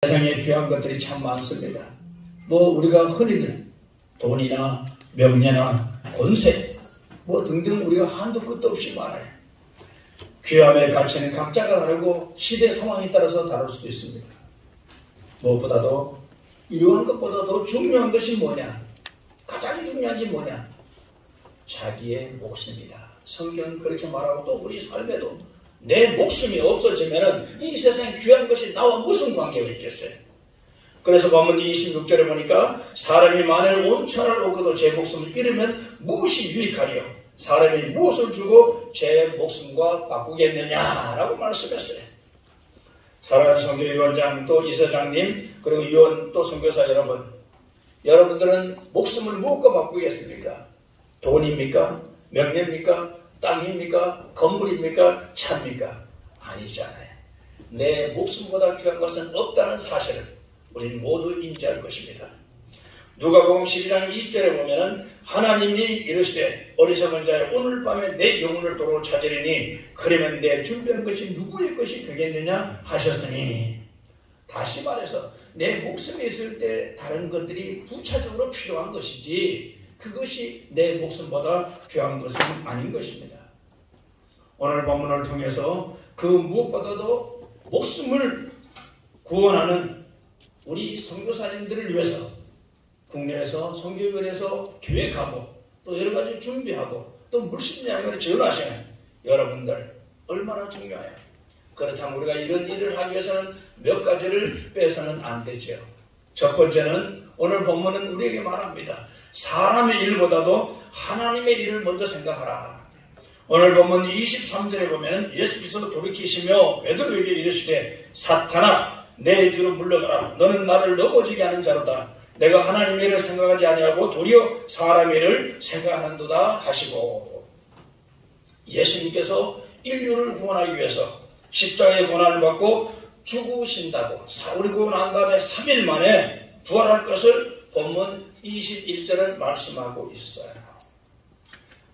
세상에 귀한 것들이 참 많습니다. 우리가 흔히들 돈이나 명예나 권세 등등 우리가 한도 끝도 없이 많아요. 귀함의 가치는 각자가 다르고 시대 상황에 따라서 다를 수도 있습니다. 무엇보다도 이러한 것보다 더 중요한 것이 뭐냐? 가장 중요한 게 뭐냐? 자기의 목숨이다. 성경은 그렇게 말하고 또 우리 삶에도 내 목숨이 없어지면 이 세상에 귀한 것이 나와 무슨 관계가 있겠어요? 그래서 본문 26절에 보니까 사람이 만일 온 천하를 얻고도 제 목숨을 잃으면 무엇이 유익하리요? 사람이 무엇을 주고 제 목숨과 바꾸겠느냐라고 말씀했어요. 사랑하는 선교위원장 또 이사장님 그리고 위원 또 선교사 여러분, 여러분들은 목숨을 무엇과 바꾸겠습니까? 돈입니까? 명예입니까? 땅입니까? 건물입니까? 차입니까? 아니잖아요. 내 목숨보다 귀한 것은 없다는 사실을 우리는 모두 인지할 것입니다. 누가복음 12장 20절에 보면은 하나님이 이르시되 어리석은 자여 오늘 밤에 내 영혼을 도로 찾으리니 그러면 내 준비한 것이 누구의 것이 되겠느냐 하셨으니, 다시 말해서 내 목숨이 있을 때 다른 것들이 부차적으로 필요한 것이지 그것이 내 목숨보다 귀한 것은 아닌 것입니다. 오늘 본문을 통해서 그 무엇보다도 목숨을 구원하는 우리 선교사님들을 위해서 국내에서 선교위원회에서 계획하고 또 여러 가지 준비하고 또 물심양면을 지원하시는 여러분들 얼마나 중요해요. 그렇다면 우리가 이런 일을 하기 위해서는 몇 가지를 빼서는 안 되죠. 첫 번째는 오늘 본문은 우리에게 말합니다. 사람의 일보다도 하나님의 일을 먼저 생각하라. 오늘 본문 23절에 보면 예수께서 돌이키시며 베드로에게 이르시되 사탄아 내 뒤로 물러가라. 너는 나를 넘어지게 하는 자로다. 내가 하나님의 일을 생각하지 아니하고 도리어 사람의 일을 생각하는도다 하시고, 예수님께서 인류를 구원하기 위해서 십자가의 고난을 받고 죽으신다고 그리고 난 다음에 3일 만에 부활할 것을 본문 21절은 말씀하고 있어요.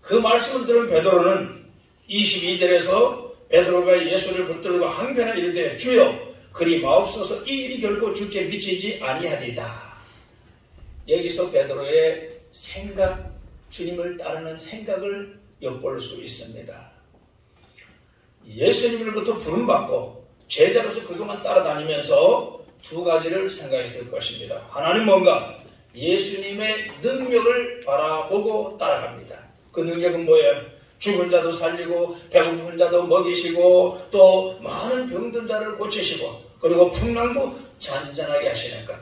그 말씀을 들은 베드로는 22절에서 베드로가 예수를 붙들고 항변하여 이르되 주여 그리 마옵소서 이 일이 결코 주께 미치지 아니하리이다. 여기서 베드로의 생각, 주님을 따르는 생각을 엿볼 수 있습니다. 예수님으로부터 부름받고 제자로서 그동안 따라다니면서 두 가지를 생각했을 것입니다. 하나는 뭔가? 예수님의 능력을 바라보고 따라갑니다. 그 능력은 뭐예요? 죽은 자도 살리고 배고픈 자도 먹이시고 또 많은 병든 자를 고치시고 그리고 풍랑도 잔잔하게 하시는 것.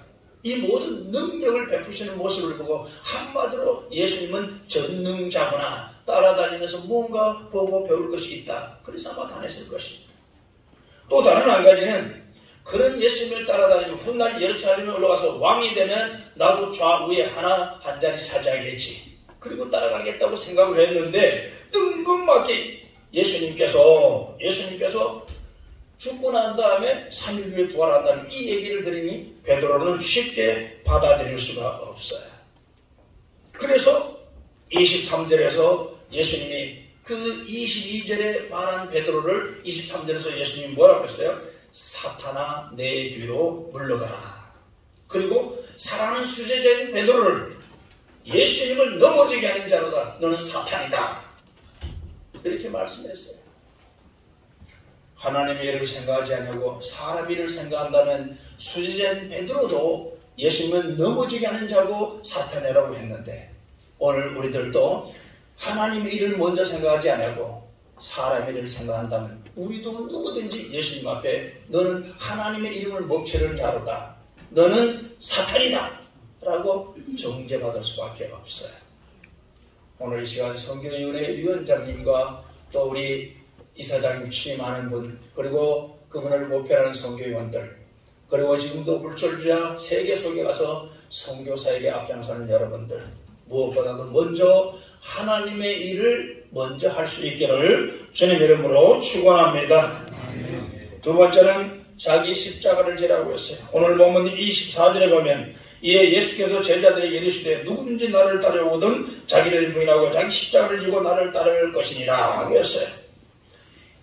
이 모든 능력을 베푸시는 모습을 보고 한마디로 예수님은 전능자구나, 따라다니면서 뭔가 보고 배울 것이 있다. 그래서 아마 다녔을 것입니다. 또 다른 한 가지는 그런 예수님을 따라다니면 훗날 예루살렘에 올라가서 왕이 되면 나도 좌우에 한 자리 차지하겠지. 그리고 따라가겠다고 생각을 했는데 뜬금없게 예수님께서 죽고 난 다음에 3일 후에 부활한다는 이 얘기를 들으니 베드로는 쉽게 받아들일 수가 없어요. 그래서 23절에서 예수님이 그 22절에 말한 베드로를 23절에서 예수님이 뭐라고 했어요? 사탄아 내 뒤로 물러가라. 그리고 사랑하는 수제자인 베드로를 예수님을 넘어지게 하는 자로다. 너는 사탄이다. 이렇게 말씀했어요. 하나님의 일을 생각하지 않고 사람 일을 생각한다면 수제자인 베드로도 예수님을 넘어지게 하는 자고 사탄이라고 했는데, 오늘 우리들도 하나님의 일을 먼저 생각하지 않고 사람 일을 생각한다면 우리도 누구든지 예수님 앞에 너는 하나님의 이름을 먹칠하는 자로다, 너는 사탄이다 라고 정죄받을 수밖에 없어요. 오늘 이 시간 선교위원회 위원장님과 또 우리 이사장님 취임하는 분, 그리고 그분을 모표하는 선교위원들, 그리고 지금도 불철주야 세계 속에 가서 선교사에게 앞장서는 여러분들, 무엇보다도 먼저 하나님의 일을 먼저 할 수 있기를 주님의 이름으로 축원합니다. 두 번째는 자기 십자가를 지라고 했어요. 오늘 본문 24절에 보면 이에 예수께서 제자들에게 이르시되 누구든지 나를 따르거든 자기를 부인하고 자기 십자가를 지고 나를 따를 것이니라 했어요.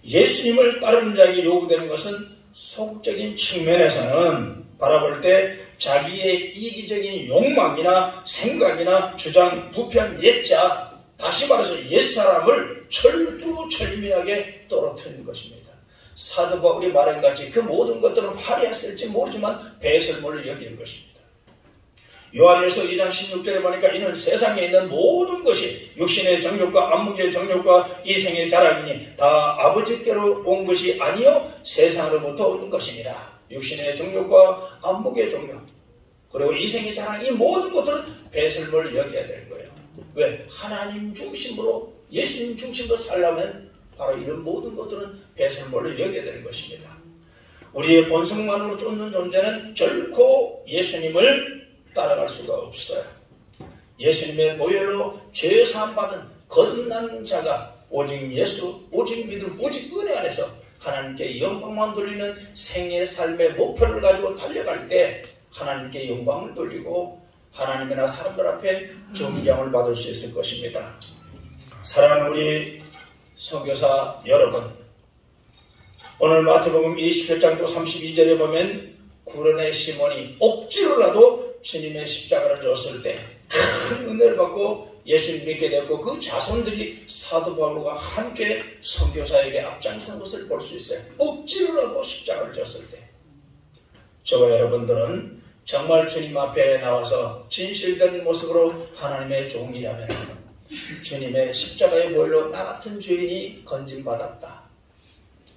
예수님을 따르는 자에게 요구되는 것은 소극적인 측면에서는 바라볼 때 자기의 이기적인 욕망이나 생각이나 주장, 부편, 옛자, 다시 말해서 옛사람을 철두철미하게 떨어뜨리는 것입니다. 사도 바울이 말한 같이 그 모든 것들은 화려했을지 모르지만 배설물을 여기는 것입니다. 요한일서 2장 16절에 보니까 이는 세상에 있는 모든 것이 육신의 정욕과 안목의 정욕과 이생의 자랑이니 다 아버지께로 온 것이 아니요 세상으로부터 온 것이니라. 육신의 정욕과 안목의 정욕 그리고 이생의 자랑, 이 모든 것들은 배설물을 여겨야 되는 거예요. 왜? 하나님 중심으로, 예수님 중심으로 살려면 바로 이런 모든 것들은 배설물을 여겨야 되는 것입니다. 우리의 본성만으로 쫓는 존재는 결코 예수님을 따라갈 수가 없어요. 예수님의 보혈로 죄 사함 받은 거듭난 자가 오직 예수, 오직 믿음, 오직 은혜 안에서 하나님께 영광만 돌리는 생의 삶의 목표를 가지고 달려갈 때 하나님께 영광을 돌리고 하나님이나 사람들 앞에 존경을 받을 수 있을 것입니다. 사랑하는 우리 선교사 여러분, 오늘 마태복음 27장 또 32절에 보면 구련의 시몬이 억지로라도 주님의 십자가를 줬을 때 큰 은혜를 받고 예수님 믿게 됐고 그 자손들이 사도 바울과 함께 선교사에게 앞장선 것을 볼 수 있어요. 억지로라도 십자가를 줬을 때 저와 여러분들은 정말 주님 앞에 나와서 진실된 모습으로 하나님의 종이라면 주님의 십자가의 보혈로 나 같은 죄인이 건짐받았다.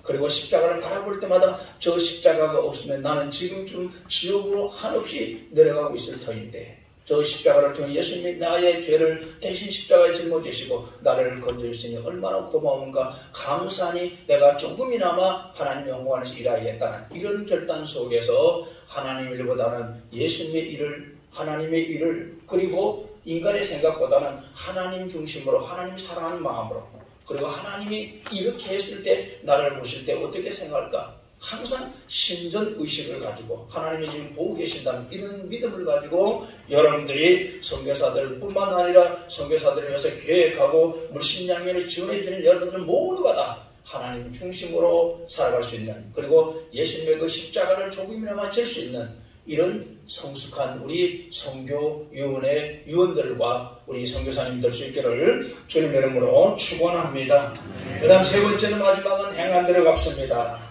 그리고 십자가를 바라볼 때마다 저 십자가가 없으면 나는 지금쯤 지옥으로 한없이 내려가고 있을 터인데 저 십자가를 통해 예수님이 나의 죄를 대신 십자가에 짊어지시고 나를 건져주시니 얼마나 고마운가, 감사하니 내가 조금이나마 하나님 영광 안에서 일하겠다는 이런 결단 속에서 하나님 일보다는 예수님의 일을, 하나님의 일을, 그리고 인간의 생각보다는 하나님 중심으로 하나님 사랑하는 마음으로, 그리고 하나님이 이렇게 했을 때 나를 보실 때 어떻게 생각할까? 항상 신전의식을 가지고 하나님이 지금 보고 계신다는 이런 믿음을 가지고 여러분들이 선교사들 뿐만 아니라 선교사들을 위해서 계획하고 물심양면에 지원해주는 여러분들 모두가 다 하나님 중심으로 살아갈 수 있는, 그리고 예수님의 그 십자가를 조금이나마 질 수 있는 이런 성숙한 우리 선교위원회 위원들과 우리 선교사님 될 수 있기를 주님의 이름으로 축원합니다. 그 다음 세 번째는 마지막은 행한 대로 갚습니다.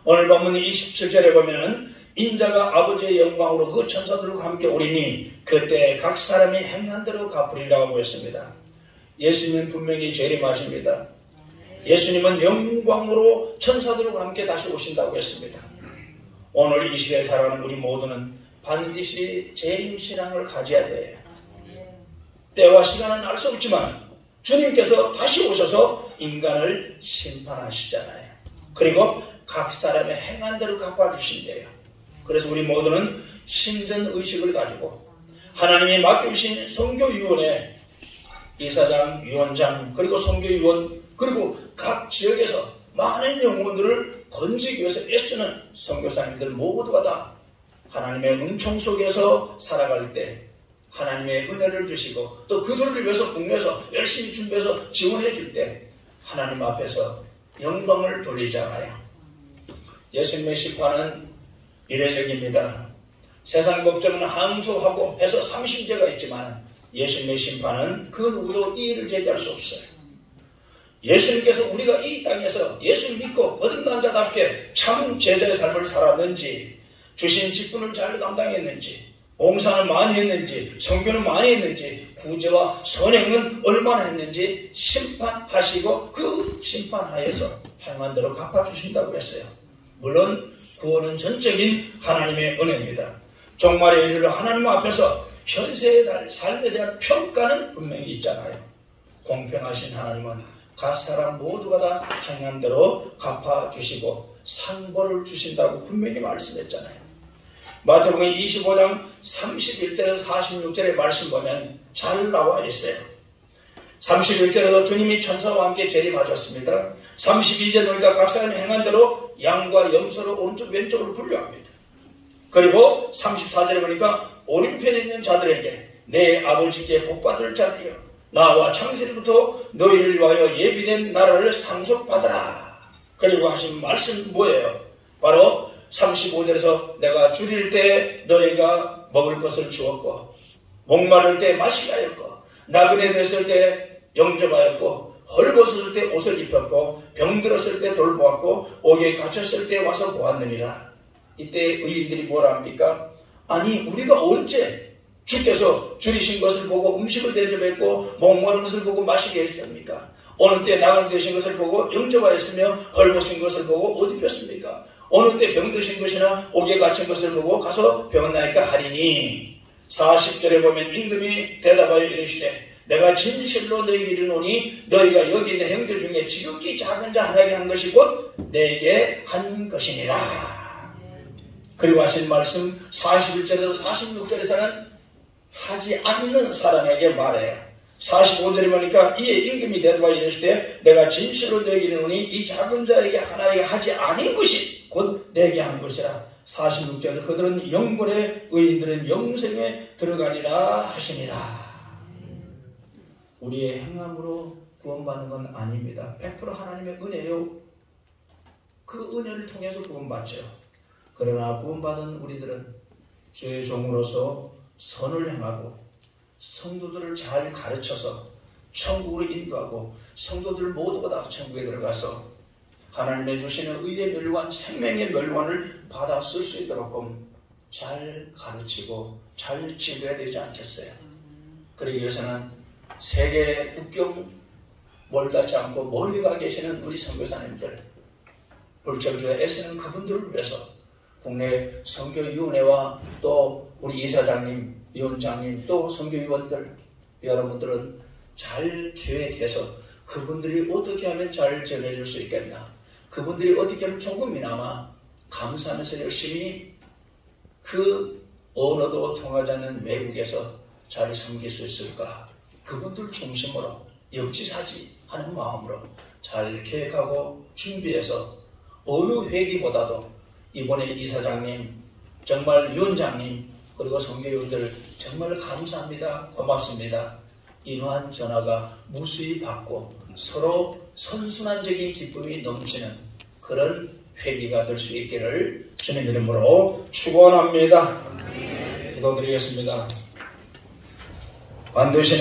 오늘 본문 27절에 보면은 인자가 아버지의 영광으로 그 천사들과 함께 오리니 그때 각 사람이 행한 대로 갚으리라고 했습니다. 예수님은 분명히 재림하십니다. 예수님은 영광으로 천사들과 함께 다시 오신다고 했습니다. 오늘 이 시대에 살아가는 우리 모두는 반드시 재림신앙을 가져야 돼요. 때와 시간은 알 수 없지만 주님께서 다시 오셔서 인간을 심판하시잖아요. 그리고 각 사람의 행한 대로 갚아주신대요. 그래서 우리 모두는 신전의식을 가지고 하나님이 맡겨주신 선교위원회 이사장, 위원장, 그리고 선교위원, 그리고 각 지역에서 많은 영혼들을 건지기 위해서 애쓰는 선교사님들 모두가 다 하나님의 은총 속에서 살아갈 때 하나님의 은혜를 주시고 또 그들을 위해서 국내에서 열심히 준비해서 지원해 줄 때 하나님 앞에서 영광을 돌리잖아요. 예수님의 심판은 이례적입니다. 세상 법정은 항소하고 해서 30제가 있지만 예수님의 심판은 그 누구도 이의를 제기할 수 없어요. 예수님께서 우리가 이 땅에서 예수를 믿고 거듭난 자답게 참 제자의 삶을 살았는지, 주신 직분을 잘 감당했는지, 봉사는 많이 했는지, 선교는 많이 했는지, 구제와 선행은 얼마나 했는지 심판하시고 그 심판하에서 행한 대로 갚아주신다고 했어요. 물론 구원은 전적인 하나님의 은혜입니다. 종말에 이르러 하나님 앞에서 현세의 삶에 대한 평가는 분명히 있잖아요. 공평하신 하나님은 각 사람 모두가 다 행한 대로 갚아주시고 상벌을 주신다고 분명히 말씀했잖아요. 마태복음 25장 31절에서 46절의 말씀 보면 잘 나와 있어요. 31절에서 주님이 천사와 함께 재림하셨습니다. 32절 보니까 각 사람이 행한 대로 양과 염소를 오른쪽 왼쪽으로 분류합니다. 그리고 34절에 보니까 오른편에 있는 자들에게 내 아버지께 복받을 자들이여 나와 창세기부터 너희를 위하여 예비된 나라를 상속받아라. 그리고 하신 말씀 뭐예요? 바로 35절에서 내가 줄일 때 너희가 먹을 것을 주었고 목마를 때 마시게 하였고 나그네 됐을 때 영접하였고 헐벗었을 때 옷을 입혔고 병들었을 때 돌보았고 옥에 갇혔을 때 와서 보았느니라. 이때 의인들이 뭐라 합니까? 아니 우리가 언제 주께서 줄이신 것을 보고 음식을 대접했고 목마른 것을 보고 마시게 했습니까? 어느 때 나그네 되신 것을 보고 영접하였으며 헐벗은 것을 보고 옷 입혔습니까? 어느 때 병드신 것이나 옥에 갇힌 것을 보고 가서 병은 나니까 하리니. 40절에 보면 임금이 대답하여 이르시되 내가 진실로 너희에게 이르노니 너희가 여기 있는 형제 중에 지극히 작은 자 하나에게 한 것이 곧 내게 한 것이니라. 그리고 하신 말씀 41절에서 46절에서는 하지 않는 사람에게 말해요. 45절에 보니까 이에 임금이 대답하여 이르시되 내가 진실로 너희에게 이르노니 이 작은 자에게 하나에게 하지 않은 것이 곧 내게 한 것이라. 46절에 그들은 영벌에 의인들은 영생에 들어가리라 하시니라. 우리의 행함으로 구원받는 건 아닙니다. 100% 하나님의 은혜요. 그 은혜를 통해서 구원받죠. 그러나 구원받은 우리들은 주의 종으로서 선을 행하고 성도들을 잘 가르쳐서 천국으로 인도하고 성도들 모두가 다 천국에 들어가서 하나님의 주시는 의의 멸관, 생명의 멸관을 받아 쓸 수 있도록 잘 가르치고 잘 지도해야 되지 않겠어요? 그러기 위해서는 세계 국경 멀다지 않고 멀리 가 계시는 우리 선교사님들, 불철주에 애쓰는 그분들을 위해서 국내 선교위원회와 또 우리 이사장님, 위원장님, 또 선교위원들 여러분들은 잘 계획해서 그분들이 어떻게 하면 잘 전해줄 수 있겠나, 그분들이 어떻게 하면 조금이나마 감사하면서 열심히 그 언어도 통하지 않는 외국에서 잘 섬길 수 있을까, 그분들 중심으로 역지사지 하는 마음으로 잘 계획하고 준비해서 어느 회기보다도 이번에 이사장님, 정말 위원장님, 그리고 선교위원들 정말 감사합니다. 고맙습니다. 이러한 전화가 무수히 받고 서로 선순환적인 기쁨이 넘치는 그런 회기가 될 수 있기를 주님 이름으로 축원합니다. 기도드리겠습니다. 반드시